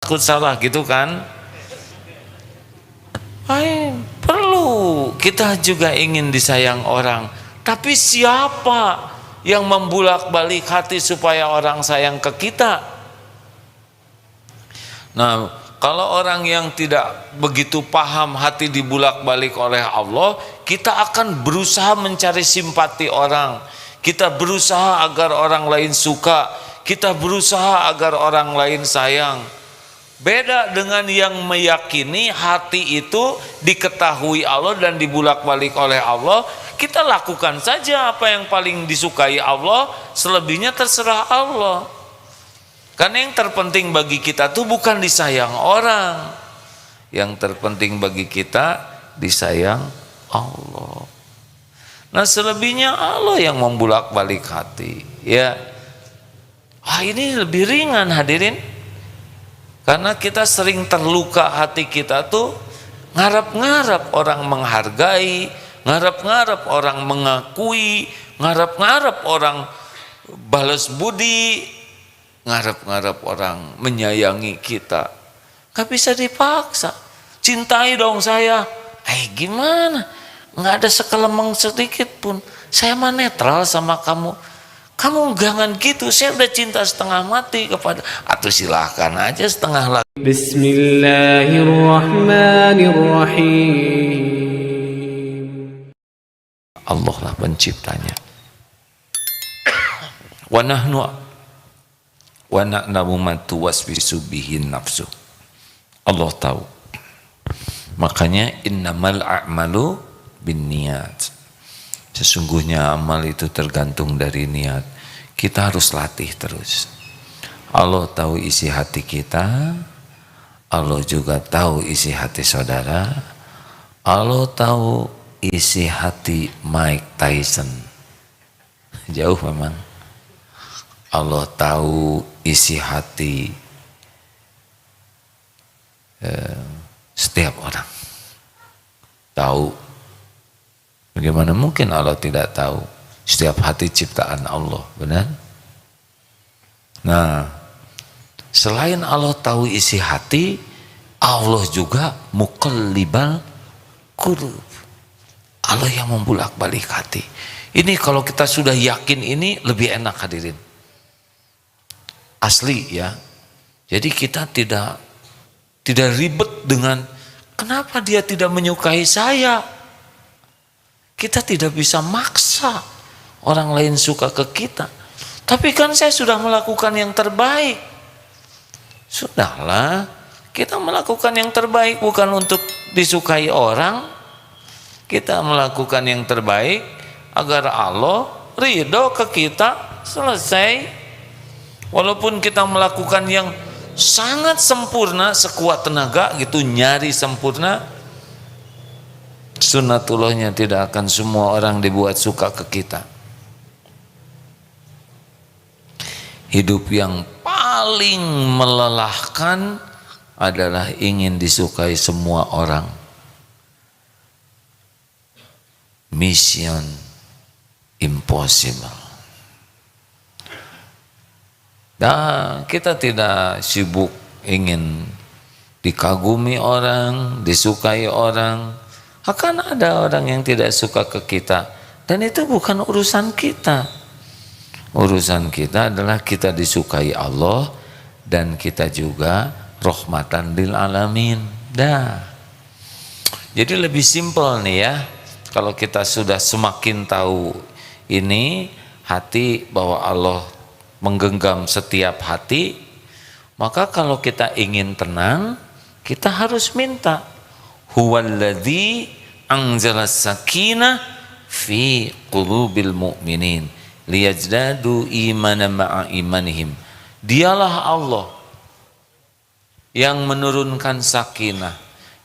takut salah gitu kan. Perlu kita juga ingin disayang orang, tapi siapa yang membulak-balik hati supaya orang sayang ke kita? Nah, kalau orang yang tidak begitu paham hati dibulak-balik oleh Allah, kita akan berusaha mencari simpati orang, kita berusaha agar orang lain suka, kita berusaha agar orang lain sayang. Beda dengan yang meyakini hati itu diketahui Allah dan dibulak-balik oleh Allah, kita lakukan saja apa yang paling disukai Allah, selebihnya terserah Allah. Karena yang terpenting bagi kita tuh bukan disayang orang, yang terpenting bagi kita disayang Allah. Nah, selebihnya Allah yang membulak-balik hati, ya. Ini lebih ringan hadirin. Karena kita sering terluka hati kita tuh ngarap-ngarap orang menghargai, ngarap-ngarap orang mengakui, ngarap-ngarap orang balas budi, ngarap-ngarap orang menyayangi kita. Gak bisa dipaksa. Cintai dong saya. Gimana? Gak ada sekelemeng sedikit pun. Saya mah netral sama kamu. Kamu jangan gitu, saya udah cinta setengah mati kepada, atau silahkan aja setengah lagi. Bismillahirrahmanirrahim. Allah lah penciptanya. Wa nahnu wa na'lamu ma tuwaswisu bihi nafsu. Allah tahu. Makanya innamal a'malu binniyat. Sesungguhnya amal itu tergantung dari niat. Kita harus latih terus. Allah tahu isi hati kita, Allah juga tahu isi hati saudara, Allah tahu isi hati Mike Tyson. Jauh memang. Allah tahu isi hati setiap orang. Tahu. Bagaimana mungkin Allah tidak tahu setiap hati ciptaan Allah, benar? Nah, selain Allah tahu isi hati, Allah juga muqallibal qulub. Allah yang membulak-balik hati. Ini kalau kita sudah yakin ini lebih enak hadirin. Asli ya. Jadi kita tidak ribet dengan kenapa dia tidak menyukai saya. Kita tidak bisa maksa orang lain suka ke kita. Tapi kan saya sudah melakukan yang terbaik. Sudahlah, kita melakukan yang terbaik bukan untuk disukai orang. Kita melakukan yang terbaik agar Allah ridho ke kita, selesai. Walaupun kita melakukan yang sangat sempurna, sekuat tenaga gitu, nyari sempurna, sunnatullahnya tidak akan semua orang dibuat suka ke kita. Hidup yang paling melelahkan adalah ingin disukai semua orang. Mission impossible. Dan kita tidak sibuk ingin dikagumi orang, disukai orang. Akan ada orang yang tidak suka ke kita, dan itu bukan urusan kita. Urusan kita adalah kita disukai Allah dan kita juga rahmatan lil alamin. Jadi lebih simpel nih ya. Kalau kita sudah semakin tahu ini hati bahwa Allah menggenggam setiap hati, maka kalau kita ingin tenang, kita harus minta. Huwallazi anzalas sakinah fi qulubil mu'minin liyazdadu imanan ma'a imanihim. Dialah Allah yang menurunkan sakinah.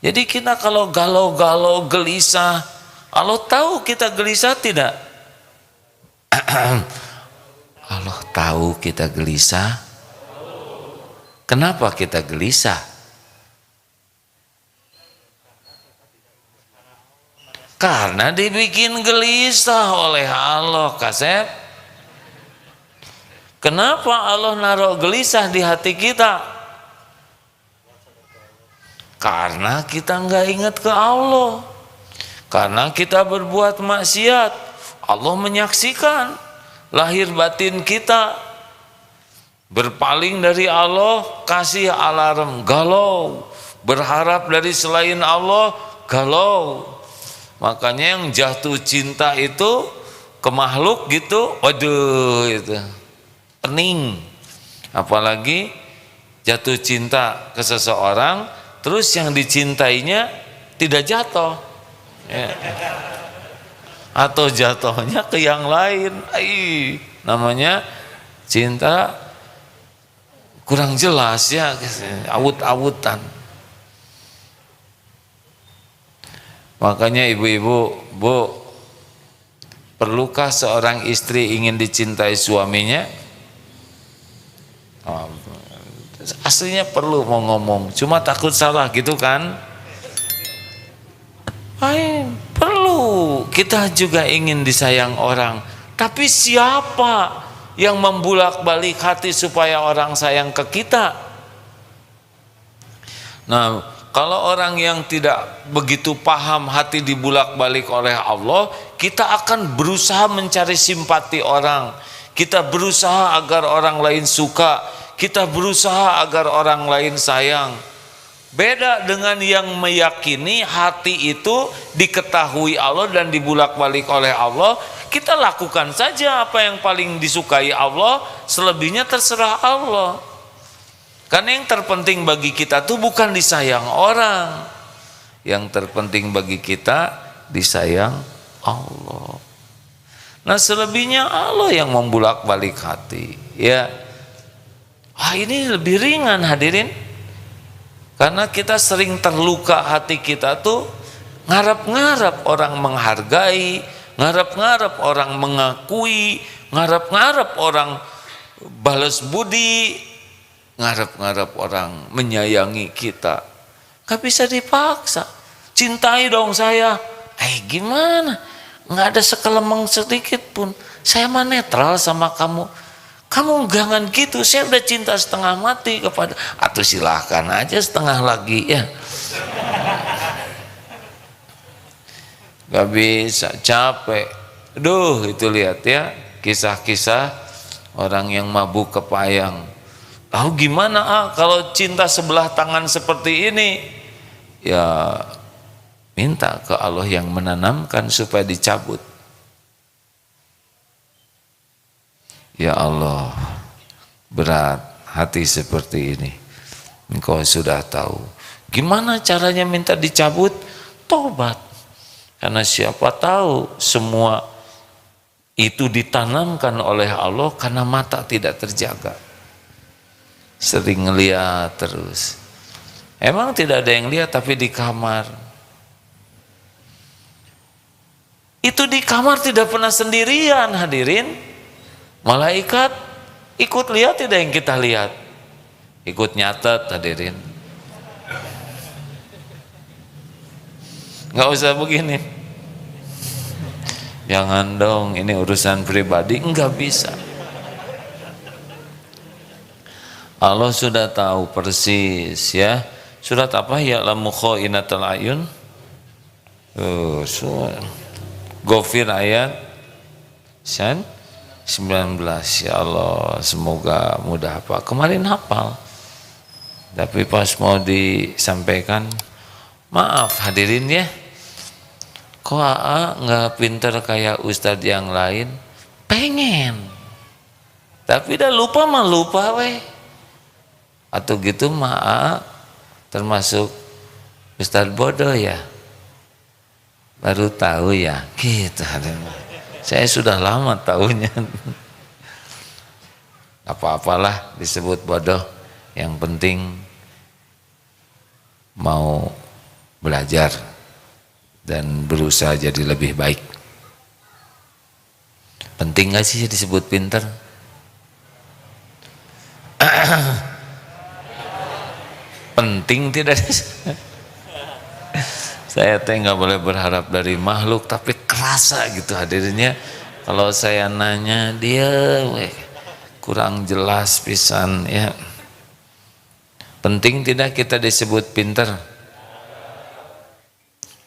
Jadi kita kalau galau-galau, gelisah, Allah tahu kita gelisah tidak? Allah tahu kita gelisah. Kenapa kita gelisah? Karena dibikin gelisah oleh Allah, Kasep. Kenapa Allah naruh gelisah di hati kita? Karena kita nggak ingat ke Allah, karena kita berbuat maksiat. Allah menyaksikan lahir batin kita. Berpaling dari Allah, kasih alarm, galau. Berharap dari selain Allah, galau. Makanya yang jatuh cinta itu ke makhluk gitu, waduh itu pening. Apalagi jatuh cinta ke seseorang, terus yang dicintainya tidak jatuh, ya. Atau jatuhnya ke yang lain. Namanya cinta kurang jelas ya, awut-awutan. Makanya ibu-ibu, Bu, perlukah seorang istri ingin dicintai suaminya? Aslinya perlu mau ngomong, cuma takut salah gitu kan? Perlu. Kita juga ingin disayang orang, tapi siapa yang membulak-balik hati supaya orang sayang ke kita? Nah, kalau orang yang tidak begitu paham hati dibulak-balik oleh Allah, kita akan berusaha mencari simpati orang. Kita berusaha agar orang lain suka. Kita berusaha agar orang lain sayang. Beda dengan yang meyakini hati itu diketahui Allah dan dibulak-balik oleh Allah. Kita lakukan saja apa yang paling disukai Allah, selebihnya terserah Allah. Karena yang terpenting bagi kita tuh bukan disayang orang. Yang terpenting bagi kita disayang Allah. Nah, selebihnya Allah yang membulak-balik hati, ya. Ini lebih ringan hadirin. Karena kita sering terluka hati kita tuh ngarap-ngarap orang menghargai, ngarap-ngarap orang mengakui, ngarap-ngarap orang balas budi, ngarap-ngarap orang menyayangi kita. Gak bisa dipaksa. Cintai dong saya. Gimana? Gak ada sekelemeng sedikit pun. Saya mah netral sama kamu. Kamu jangan gitu, saya udah cinta setengah mati kepada, atau silahkan aja setengah lagi ya. Gak bisa, capek. Itu lihat ya, kisah-kisah orang yang mabuk kepayang. Tahu gimana kalau cinta sebelah tangan seperti ini? Ya minta ke Allah yang menanamkan supaya dicabut. Ya Allah, berat hati seperti ini. Engkau sudah tahu. Gimana caranya minta dicabut? Tobat. Karena siapa tahu semua itu ditanamkan oleh Allah karena mata tidak terjaga. Sering ngeliat terus. Emang tidak ada yang lihat tapi di kamar. Itu di kamar tidak pernah sendirian hadirin. Malaikat ikut lihat tidak yang kita lihat, ikut nyatet hadirin. Nggak usah begini, jangan dong ini urusan pribadi, nggak bisa. Allah sudah tahu persis ya. Surat apa? Ya'lamu kha'inatal ayun. Ghafir ayat 19. Ya Allah, semoga mudah hafal. Kemarin hafal, tapi pas mau disampaikan, maaf hadirin ya, kok nggak pinter kayak ustadz yang lain? Pengen, tapi udah lupa mah lupa weh. Atau gitu mah termasuk ustadz bodoh ya, baru tahu ya gitu hadirin. Saya sudah lama tahunya. Apa-apalah disebut bodoh. Yang penting mau belajar dan berusaha jadi lebih baik. Penting gak sih disebut pinter? Penting tidak? Saya nggak boleh berharap dari makhluk, tapi kerasa gitu hadirinnya. Kalau saya nanya dia kurang jelas pisan ya. Penting tidak kita disebut pinter?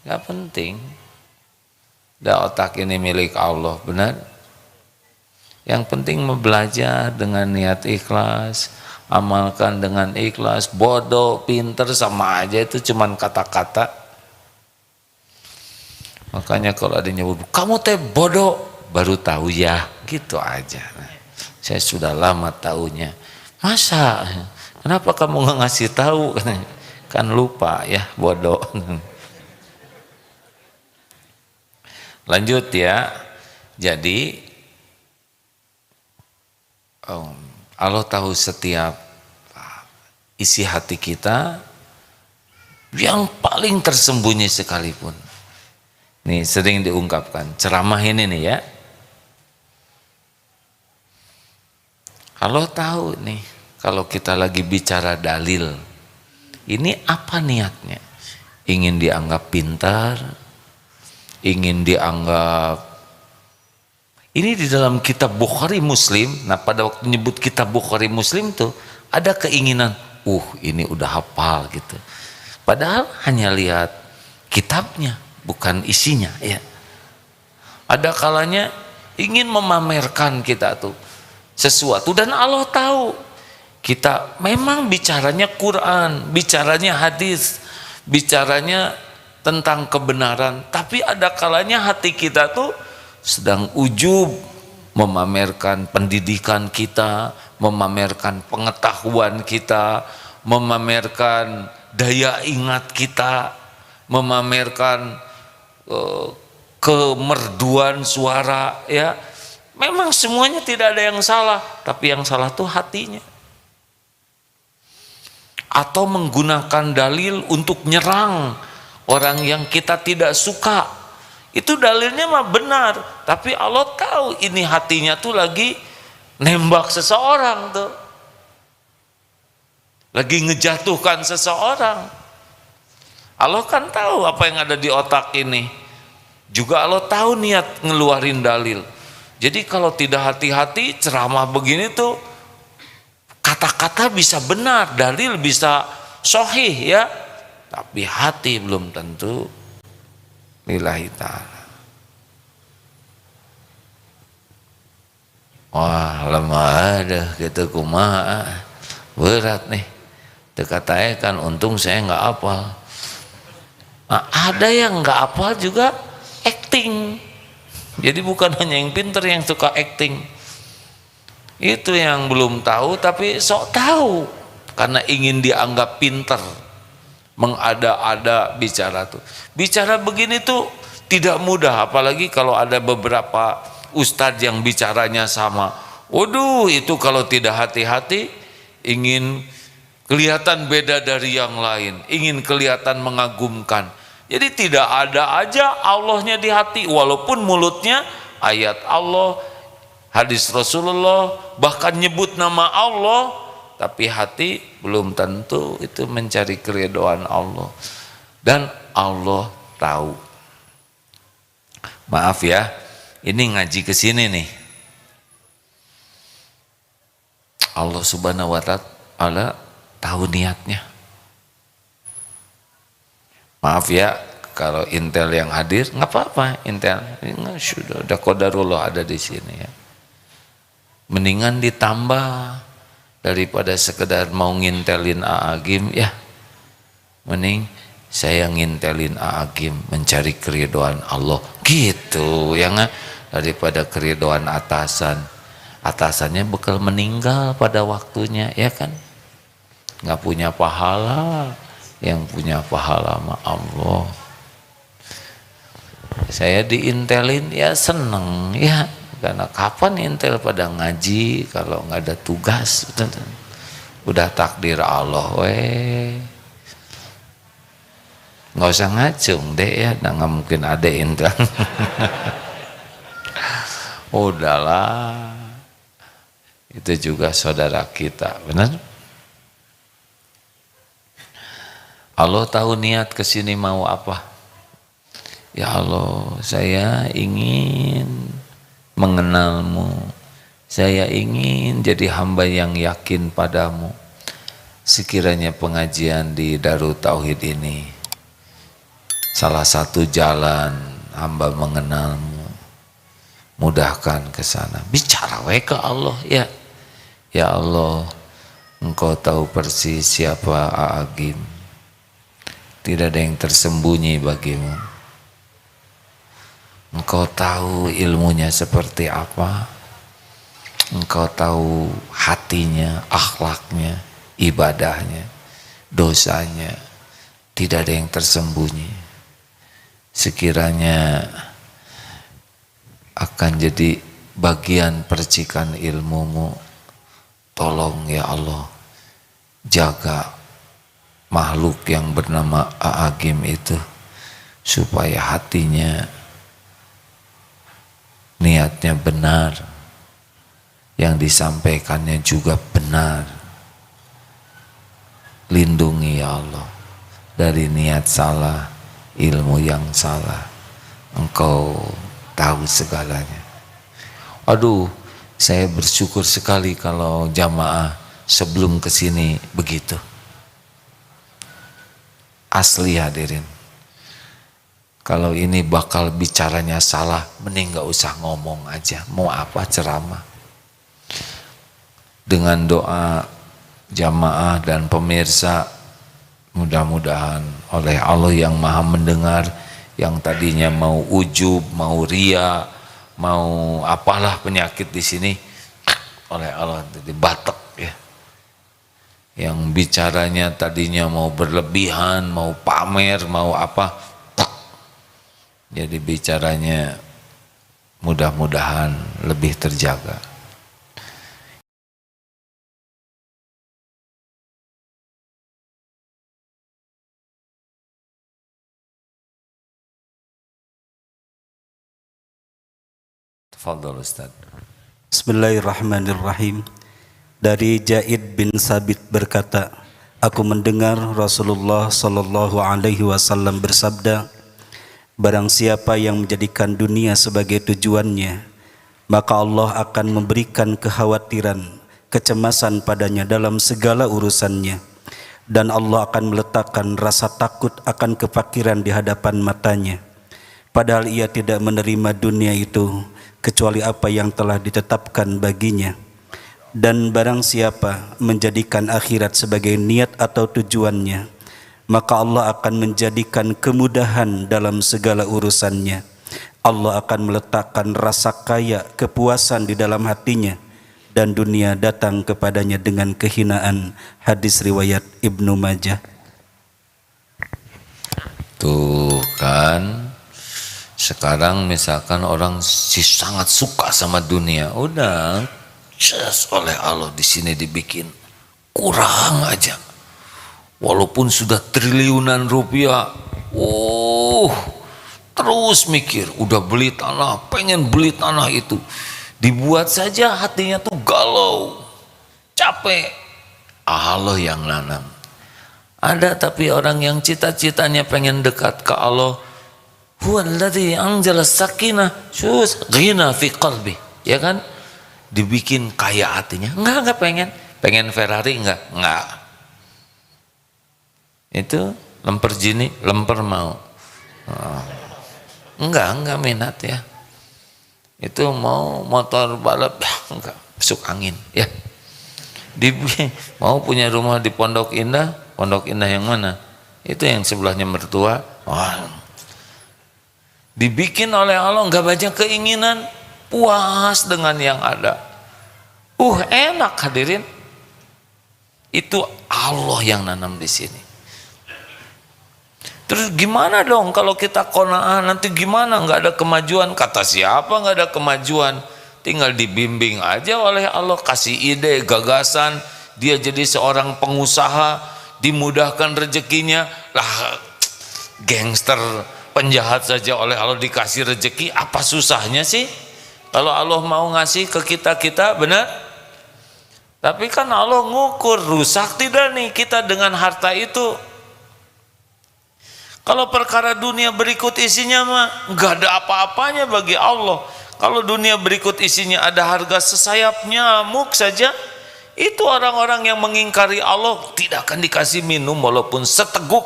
nggak penting. Dah otak ini milik Allah, benar. Yang penting belajar dengan niat ikhlas, amalkan dengan ikhlas. Bodoh, pinter sama aja, itu cuman kata-kata. Makanya kalau ada nyebut, kamu teh bodoh, baru tahu ya, gitu aja. Nah, saya sudah lama tahunya. Masa? Kenapa kamu nggak ngasih tahu? Kan lupa ya, bodoh. Lanjut ya. Jadi Allah tahu setiap isi hati kita yang paling tersembunyi sekalipun. Nih sering diungkapkan ceramah ini nih ya. Allah tahu nih kalau kita lagi bicara dalil, ini apa niatnya? Ingin dianggap pintar, ingin dianggap. Ini di dalam kitab Bukhari Muslim. Nah pada waktu nyebut kitab Bukhari Muslim tuh ada keinginan, ini udah hafal gitu. Padahal hanya lihat kitabnya, bukan isinya ya. Ada kalanya ingin memamerkan kita tuh sesuatu, dan Allah tahu kita memang bicaranya Quran, bicaranya hadis, bicaranya tentang kebenaran, tapi ada kalanya hati kita tuh sedang ujub memamerkan pendidikan kita, memamerkan pengetahuan kita, memamerkan daya ingat kita, memamerkan kemerduan suara ya. Memang semuanya tidak ada yang salah, tapi yang salah tuh hatinya. Atau menggunakan dalil untuk nyerang orang yang kita tidak suka. Itu dalilnya mah benar, tapi Allah tahu ini hatinya tuh lagi nembak seseorang tuh, lagi ngejatuhkan seseorang. Allah kan tahu apa yang ada di otak ini. Juga Allah tahu niat ngeluarin dalil. Jadi kalau tidak hati-hati ceramah begini tuh kata-kata bisa benar, dalil bisa sahih ya, tapi hati belum tentu lillahi ta'ala. Wah lemah ada gitu kumaha, berat nih. Dekatanya kan untung saya nggak hafal. Nah, ada yang nggak hafal juga acting. Jadi bukan hanya yang pinter yang suka acting. Itu yang belum tahu tapi sok tahu karena ingin dianggap pinter. Mengada-ada bicara tuh. Bicara begini tuh tidak mudah, apalagi kalau ada beberapa ustadz yang bicaranya sama. Waduh, itu kalau tidak hati-hati ingin kelihatan beda dari yang lain, ingin kelihatan mengagumkan. Jadi tidak ada aja Allahnya di hati, walaupun mulutnya ayat Allah, hadis Rasulullah, bahkan nyebut nama Allah, tapi hati belum tentu itu mencari keridhaan Allah. Dan Allah tahu. Maaf ya, ini ngaji ke sini nih. Allah Subhanahu wa ta'ala tahu niatnya. Maaf ya kalau intel yang hadir, nggak apa-apa intel. Sudah qadarullah ada di sini ya. Mendingan ditambah daripada sekedar mau ngintelin Aagim ya, mending saya ngintelin Aagim mencari keridhaan Allah gitu ya nggak, daripada keridhaan atasannya bakal meninggal pada waktunya ya kan, nggak punya pahala, yang punya pahala sama Allah. Saya diintelin ya seneng ya, karena kapan intel pada ngaji kalau nggak ada tugas, udah takdir Allah nggak usah ngacung deh ya, nggak mungkin ada intel. Udahlah, itu juga saudara kita, benar. Allah tahu niat kesini mau apa. Ya Allah, saya ingin mengenalmu, saya ingin jadi hamba yang yakin padamu. Sekiranya pengajian di Darut Tauhid ini salah satu jalan hamba mengenalmu, mudahkan ke sana. Bicara we ke Allah, ya. Ya Allah, Engkau tahu persis siapa Aagim. Tidak ada yang tersembunyi bagimu. Engkau tahu ilmunya seperti apa. Engkau tahu hatinya, akhlaknya, ibadahnya, dosanya. Tidak ada yang tersembunyi. Sekiranya akan jadi bagian percikan ilmumu, tolong ya Allah, jaga makhluk yang bernama Aagim itu, supaya hatinya, niatnya benar, yang disampaikannya juga benar. Lindungi ya Allah dari niat salah, ilmu yang salah. Engkau tahu segalanya. Aduh, saya bersyukur sekali kalau jamaah sebelum kesini begitu. Asli hadirin. Kalau ini bakal bicaranya salah, mending gak usah ngomong aja. Mau apa ceramah? Dengan doa jamaah dan pemirsa, mudah-mudahan oleh Allah yang maha mendengar, yang tadinya mau ujub, mau ria, mau apalah penyakit di sini, oleh Allah jadi batek ya. Yang bicaranya tadinya mau berlebihan, mau pamer, mau apa, jadi bicaranya mudah-mudahan lebih terjaga. Tafadhol Ustaz. Bismillahirrahmanirrahim. Dari Jaid bin Sabit berkata, aku mendengar Rasulullah sallallahu alaihi wasallam bersabda, barang siapa yang menjadikan dunia sebagai tujuannya, maka Allah akan memberikan kekhawatiran, kecemasan padanya dalam segala urusannya, dan Allah akan meletakkan rasa takut akan kefakiran di hadapan matanya, padahal ia tidak menerima dunia itu kecuali apa yang telah ditetapkan baginya. Dan barang siapa menjadikan akhirat sebagai niat atau tujuannya, maka Allah akan menjadikan kemudahan dalam segala urusannya. Allah akan meletakkan rasa kaya, kepuasan di dalam hatinya, dan dunia datang kepadanya dengan kehinaan. Hadis riwayat Ibnu Majah. Tuh kan, sekarang misalkan orang sangat suka sama dunia, udah just oleh Allah di sini dibikin kurang aja, walaupun sudah triliunan rupiah, terus mikir, udah beli tanah, pengen beli tanah itu, dibuat saja hatinya tuh galau, capek. Allah yang nanam. Ada tapi orang yang cita-citanya pengen dekat ke Allah, huwallazi anzala sakinah ghina fi qalbi, ya kan? Dibikin kaya hatinya. Enggak pengen Ferrari, enggak. Itu lemper jini, lemper mau. Enggak minat ya. Itu mau motor balap, enggak, masuk angin ya. Mau punya rumah di Pondok Indah yang mana? Itu yang sebelahnya mertua. Dibikin oleh Allah, enggak banyak keinginan, puas dengan yang ada. Enak hadirin. Itu Allah yang nanam di sini. Terus gimana dong kalau kita qanaah, nanti gimana? Enggak ada kemajuan. Kata siapa enggak ada kemajuan? Tinggal dibimbing aja oleh Allah, kasih ide, gagasan, dia jadi seorang pengusaha, dimudahkan rezekinya. Lah gangster, penjahat saja oleh Allah dikasih rezeki, apa susahnya sih? Kalau Allah mau ngasih ke kita, benar? Tapi kan Allah ngukur, rusak tidak nih kita dengan harta itu. Kalau perkara dunia berikut isinya mah nggak ada apa-apanya bagi Allah. Kalau dunia berikut isinya ada harga sesayap nyamuk saja, itu orang-orang yang mengingkari Allah tidak akan dikasih minum walaupun seteguk.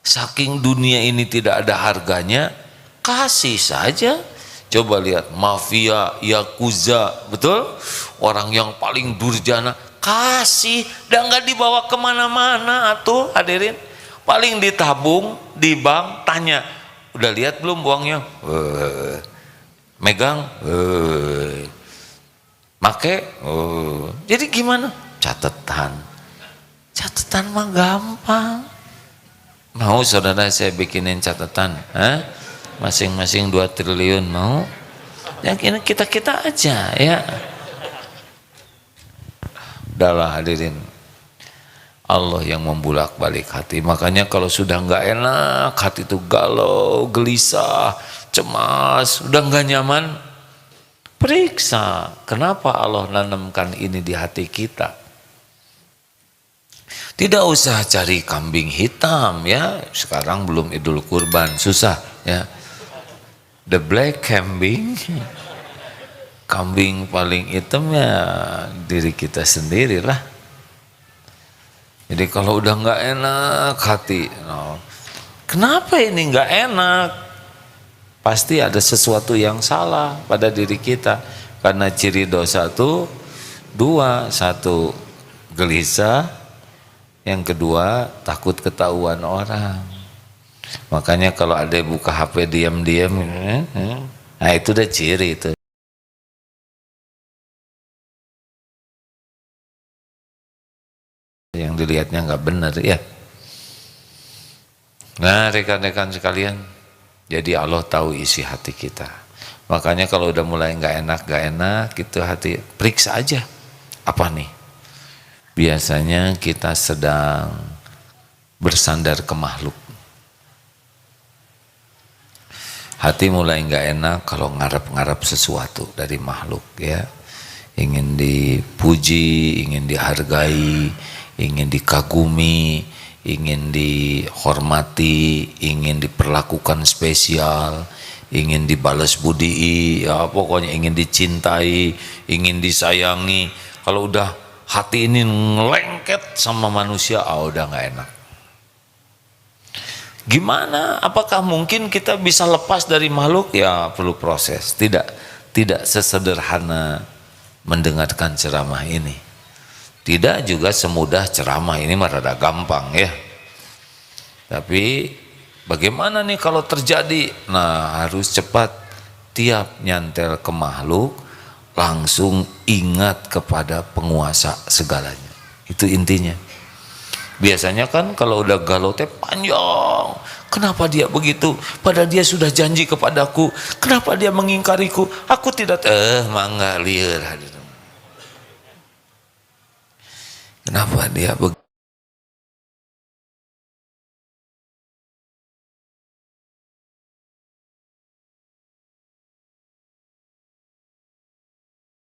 Saking dunia ini tidak ada harganya, kasih saja. Coba lihat mafia, yakuza, betul? Orang yang paling durjana, kasih, dan nggak dibawa kemana-mana atuh hadirin. Paling ditabung di bank, tanya, udah lihat belum uangnya? Megang, make, jadi gimana? Catatan mah gampang. Mau saudara saya bikinin catatan, masing-masing 2 triliun mau? Yang kita aja ya. Udahlah hadirin, Allah yang membulak-balik hati. Makanya kalau sudah nggak enak, hati itu galau, gelisah, cemas, udah nggak nyaman, periksa kenapa Allah nanamkan ini di hati kita. Tidak usah cari kambing hitam ya. Sekarang belum Idul Kurban, susah ya. The black kambing, kambing paling hitam ya diri kita sendirilah. Jadi kalau udah nggak enak hati, kenapa ini nggak enak? Pasti ada sesuatu yang salah pada diri kita. Karena ciri dosa itu 2, 1 gelisah, yang kedua takut ketahuan orang. Makanya kalau ada yang buka HP diam-diam, nah itu udah ciri itu. Yang dilihatnya nggak benar ya. Nah rekan-rekan sekalian, jadi Allah tahu isi hati kita. Makanya kalau udah mulai nggak enak gitu hati, periksa aja apa nih. Biasanya kita sedang bersandar ke makhluk. Hati mulai nggak enak kalau ngarep-ngarep sesuatu dari makhluk ya. Ingin dipuji, ingin dihargai, ingin dikagumi, ingin dihormati, ingin diperlakukan spesial, ingin dibalas budi, ya pokoknya ingin dicintai, ingin disayangi. Kalau udah hati ini ngelengket sama manusia, udah nggak enak. Gimana? Apakah mungkin kita bisa lepas dari makhluk? Ya perlu proses. Tidak sesederhana mendengarkan ceramah ini. Tidak juga semudah ceramah ini, mah rada gampang ya. Tapi bagaimana nih kalau terjadi? Nah harus cepat. Tiap nyantel ke makhluk langsung ingat kepada penguasa segalanya. Itu intinya. Biasanya kan kalau udah galau teh panjang. Kenapa dia begitu? Padahal dia sudah janji kepadaku. Kenapa dia mengingkariku? Aku tidak mangga lieur. Kenapa dia begitu?